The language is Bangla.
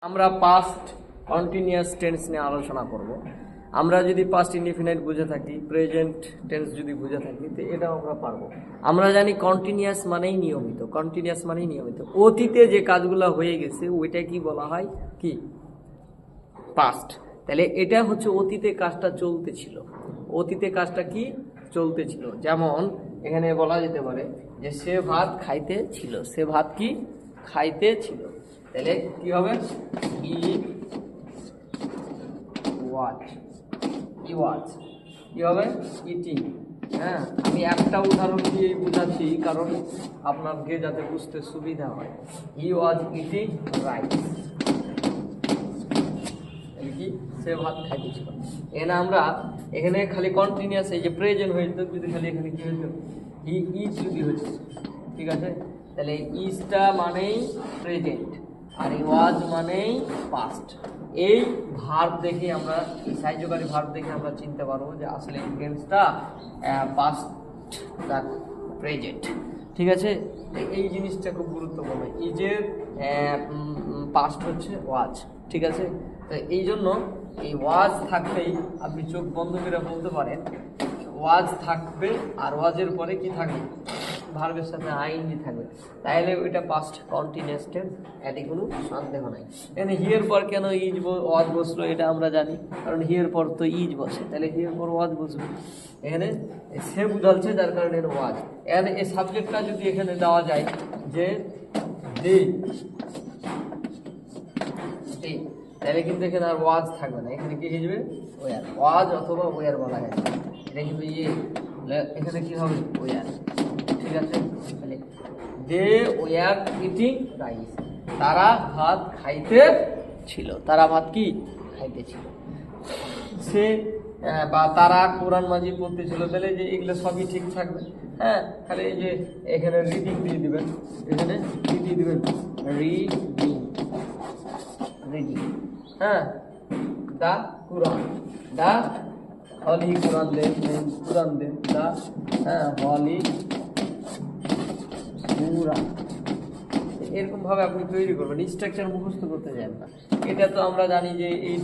আমরা পাস্ট কন্টিনিউয়াস টেন্স নিয়ে আলোচনা করব। আমরা যদি পাস্ট ইনডিফিনাইট বুঝে থাকি, প্রেজেন্ট টেন্স যদি বুঝে থাকি, তো এটাও আমরা পারবো। আমরা জানি কন্টিনিউয়াস মানেই নিয়মিত, কন্টিনিউয়াস মানেই নিয়মিত। অতীতে যে কাজগুলো হয়ে গেছে ওইটা কি বলা হয়, কি পাস্ট। তাহলে এটা হচ্ছে অতীতে কাজটা চলতেছিল, অতীতে কাজটা কি চলতেছিল। যেমন এখানে বলা যেতে পারে যে সে ভাত খাইতে ছিল, সে ভাত কি খাইতে ছিল। তাহলে কি হবে, ই ওয়াচ, ই ওয়াচ কি হবে, ইটিং। হ্যাঁ, আমি একটা উদাহরণ দিয়ে বুঝাচ্ছি কারণ আপনাকে যাতে বুঝতে সুবিধা হয়। হি ওয়াজ ইটিং রাইস, কি সে ভাত খাইতেছিল। এখানে আমরা এখানে খালি কন্টিনিউয়াস, এই যে প্রেজেন্ট হয়েছে, যদি খালি এখানে কি হইতো, হি ইজ যদি হয়েছে, ঠিক আছে। তাহলে ইজটা মানেই প্রেজেন্ট আর ওয়াজ মানেই পাস্ট। এই ভার্ব দেখে আমরা, এই সাহায্যকারী ভার্ব দেখে আমরা চিনতে পারবো যে আসলে এই টেন্সটা পাস্ট না প্রেজেন্ট, ঠিক আছে। এই জিনিসটা খুব গুরুত্বপূর্ণ। ইজের পাস্ট হচ্ছে ওয়াজ, ঠিক আছে। তো এই জন্য এই ওয়াজ থাকতেই আপনি চোখ বন্ধ করে বলতে পারেন ওয়াজ থাকবে, আর ওয়াজের পরে কি থাকবে, ভার্বের সাথে আইএনজি থাকবে, তাইলে ওইটা পাস্ট কন্টিনিউয়াস টেন্স, এতে কোনো সন্দেহ নাই। এখানে হিয়ের পর কেন ইজ ওয়াজ বসলো এটা আমরা জানি, কারণ হিয়ের পর তো ইজ বসে, তাহলে হিয়ের পর ওয়াজ বসবে। এখানে সে বুঝাচ্ছে যার কারণে এখানে ওয়াজ। এখানে এই সাবজেক্টটা যদি এখানে দেওয়া যায় যে দে, তাহলে কিন্তু এখানে আর ওয়াজ থাকবে না, এখানে কি হয়ে যাবে ওয়ার, ওয়াজ অথবা ওয়ার বলা হয়। এটা কিন্তু এখানে কি হবে ওয়ার, ঠিক আছে। তাহলে দে ওয়ার ইটিং রাইস, তারা ভাত খাইতে ছিল, তারা ভাত কি খাইতে ছিল। সে বা তারা কোরআন মাজিদ পড়তেছিল, তাহলে যে এগুলো সবই ঠিক থাকবে। হ্যাঁ, খালি এই যে এখানে রিডিং দিয়ে দিবেন, এখানে কি দিয়ে দিবেন, রিডিং, রিডিং। হ্যাঁ, দা কুরআন, দা হলি কুরআন দেন, কুরআন দেন, দা হ্যাঁ হলি কুরআন। এরকম ভাবে আপনি তৈরি করবেন, স্ট্রাকচার মুখস্থ করতে যান না। এটা তো আমরা জানি যে এই